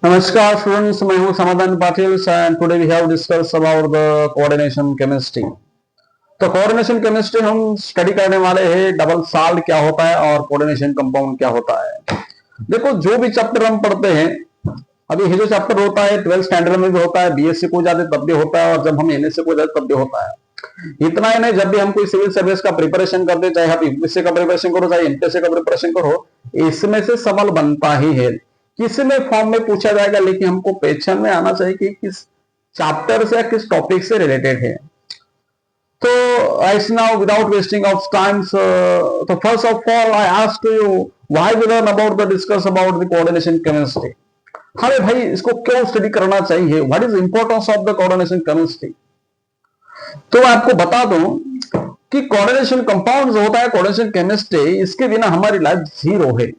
नमस्कार स्टूडेंट्स, मैं हूं Samadhan Patil and today we have discuss about the coordination chemistry. तो कोऑर्डिनेशन केमिस्ट्री हम स्टडी करने वाले हैं डबल साल्ट क्या होता है और कोऑर्डिनेशन कंपाउंड क्या होता है। देखो, जो भी चैप्टर हम पढ़ते हैं, अभी ये जो चैप्टर होता है 12th स्टैंडर्ड में भी होता है, बीएससी को जाते तब भी होता है और जब हम एनएससी को जाते तब भी होता है। इतना ही नहीं, जब भी हम कोई सिविल सर्विस का प्रिपरेशन करते, चाहे आप यूपीएससी का प्रिपरेशन करो चाहे एमपीएससी का प्रिपरेशन करो, इसमें से सवाल बनता ही है। किसी में फॉर्म में पूछा जाएगा, लेकिन हमको पहचान में आना चाहिए कि किस चैप्टर से या किस टॉपिक से रिलेटेड है। तो as now without wasting of time, so first of all I ask you why we learn about the discuss about the coordination chemistry। अरे भाई, इसको क्यों स्टडी करना चाहिए, what is importance of the coordination chemistry. तो मैं आपको बता दूं कि कोऑर्डिनेशन कंपाउंड होता है, कोऑर्डिनेशन केमिस्ट्री, इसके बिना हमारी लाइफ जीरो है।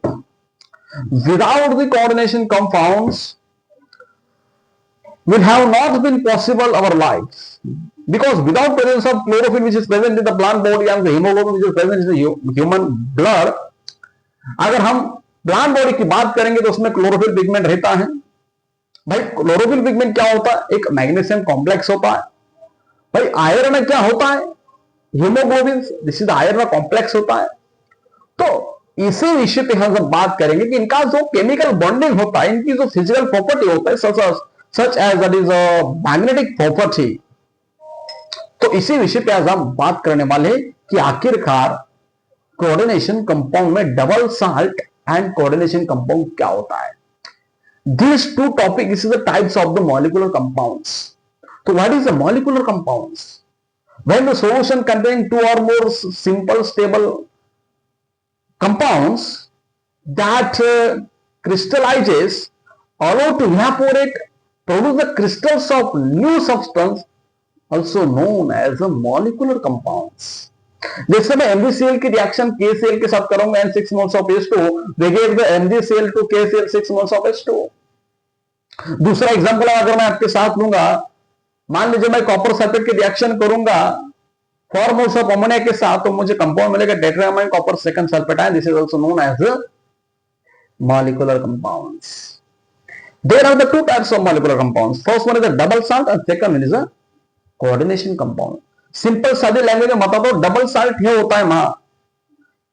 Without the coordination compounds will have not been possible our lives, because without presence of chlorophyll which is present in the plant body and the hemoglobin which is present in the human blood, अगर हम plant body की बात करेंगे तो उसमें chlorophyll pigment रहता है। भाई, क्लोरोफिल पिगमेंट क्या होता है? एक मैग्नीशियम कॉम्प्लेक्स होता है। भाई, आयरन क्या होता है? Haemoglobin, this is iron complex होता है। तो इसी विषय पे हम जब बात करेंगे कि इनका जो केमिकल बॉन्डिंग होता है, इनकी जो फिजिकल प्रॉपर्टी होता है, such as that is magnetic property. तो इसी विषय पे आज हम बात करने वाले हैं कि आखिरकार कोऑर्डिनेशन कंपाउंड में double salt and coordination compound क्या होता है। This two topic is the types of the molecular compounds. तो what is the molecular compounds? When the solution contain two or more simple stable compounds that crystallizes, allow to evaporate, produce the crystals of new substance, also known as a molecular compounds। जैसे मैं MgCl की reaction KCl के साथ करूंगा and 6 moles of H2, they give the MgCl to KCl 6 moles of H2। दूसरा example अगर मैं आपके साथ लूंगा, मान लीजिए मैं कॉपर सल्फेट की रिएक्शन करूंगा 4 moles of अमोनिया के साथ, तो मुझे कंपाउंड मिलेगा tetrammine copper second sulphate ion. This is also known as molecular compounds. There are the two types of molecular compounds. First one is a double salt and second one is a coordination compound. Simple सादी language में बता दो, double salt ये होता है मां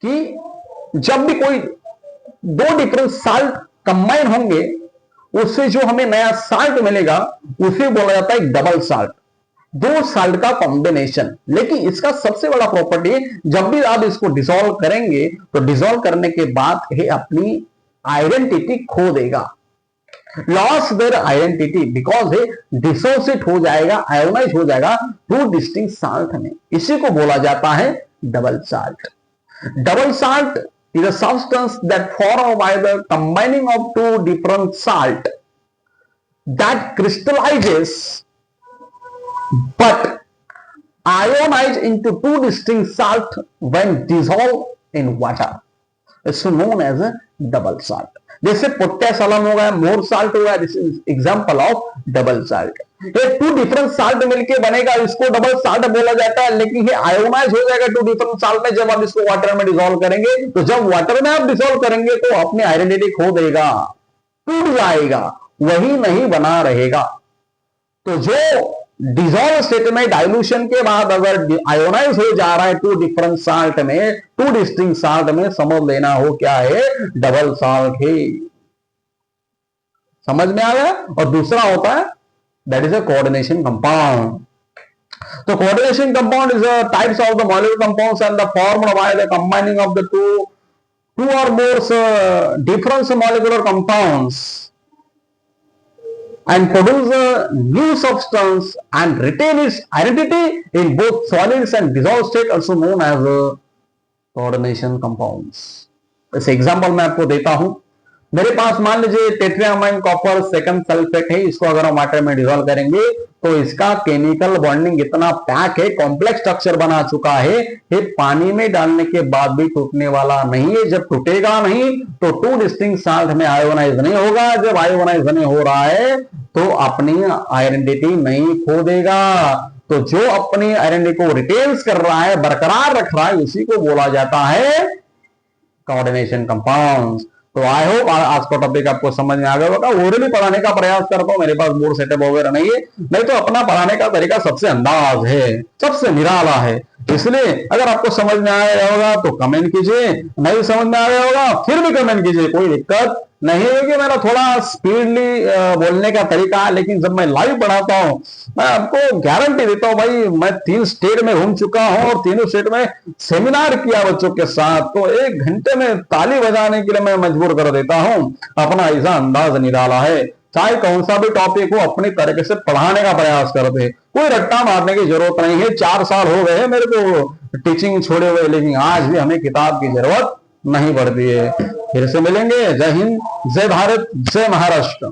कि जब भी कोई दो डिफरेंट साल्ट कंबाइन होंगे, उससे जो हमें नया साल्ट मिलेगा उसे बोला जाता है डबल साल्ट, दो साल्ट का कॉम्बिनेशन। लेकिन इसका सबसे बड़ा प्रॉपर्टी, जब भी आप इसको डिसॉल्व करेंगे तो डिसॉल्व करने के बाद ये अपनी आइडेंटिटी खो देगा, लॉस देयर आइडेंटिटी, बिकॉज ये डिसोसिएट हो जाएगा, आयोनाइज हो जाएगा टू डिस्टिंक्ट साल्ट में। इसी को बोला जाता है double salt. Double salt is a substance that formed by the combining of two different salt that crystallizes but ionize into two distinct salt when dissolved in water। It's known as a double salt। जैसे potassium हो गया, मोर salt हो गया, this is example of double salt. ये to different salt मिलके बनेगा, इसको double salt बोला जाता है। लेकिन ये आयोनाइज हो जाएगा टू डिफरेंट साल्ट में जब आप इसको वाटर में डिसॉल्व करेंगे। तो जब वाटर में आप डिसॉल्व करेंगे तो अपनी आइडेंटिटी खो देगा, टूट जाएगा, वही नहीं बना रहेगा। तो जो डिसॉल्व स्टेट में डाइल्यूशन के बाद अगर आयोनाइज हो जा रहा है टू डिफरेंट साल्ट में, टू डिस्टिंक्ट साल्ट में, समझ लेना हो क्या है, डबल साल्ट है। समझ में आ गया? और दूसरा होता है that is a coordination compound. तो coordination compound is a types of the molecular compounds and the formed by the combining of the two or more different molecular compounds and produce a new substance and retain its identity in both solids and dissolved state, also known as coordination compounds। ऐसे example मैं आपको देता हूं। मेरे पास मान लीजिए टेट्रामाइन copper second sulphate है, इसको अगर हम वाटर में डिसॉल्व करेंगे तो इसका केमिकल बॉन्डिंग इतना पैक है, कॉम्प्लेक्स स्ट्रक्चर बना चुका है, ये पानी में डालने के बाद भी टूटने वाला नहीं है। जब टूटेगा नहीं तो टू डिस्टिंक्ट साल्ट में आयोनाइज नहीं होगा। जब आयोनाइज नहीं हो रहा है तो अपनी आइडेंटिटी नहीं खो देगा। तो जो अपनी आइडेंटिटी को रिटेन्स कर रहा है, बरकरार रख रहा है, उसी को बोला जाता है कोऑर्डिनेशन कंपाउंड्स। तो आई होप आज का टॉपिक आपको समझ में आ गया होगा। ओरली पढ़ाने का प्रयास करता हूँ, मेरे पास बोर्ड सेटअप वगैरह नहीं है, नहीं तो अपना पढ़ाने का तरीका सबसे अंदाज है, सबसे निराला है। इसलिए अगर आपको समझ में आया होगा तो कमेंट कीजिए, नहीं समझ में आया होगा फिर भी कमेंट कीजिए, कोई दिक्कत नहीं है। कि मेरा थोड़ा स्पीडली बोलने का तरीका है, लेकिन जब मैं लाइव पढ़ाता हूं मैं आपको गारंटी देता हूं भाई, मैं 3 स्टेट में घूम चुका हूं और तीनों स्टेट में सेमिनार किया बच्चों के साथ, तो 1 घंटे में ताली बजाने के लिए मैं मजबूर कर देता हूं। अपना ऐसा अंदाज निराला है, चाहे कौन सा भी टॉपिक हो अपनी तरीके से पढ़ाने का प्रयास करते, कोई रट्टा मारने की जरूरत नहीं है। 4 साल हो गए मेरे को टीचिंग छोड़े हुए, लेकिन आज भी हमें किताब की जरूरत नहीं पड़ती है। फिर से मिलेंगे। जय हिंद, जय भारत, जय महाराष्ट्र।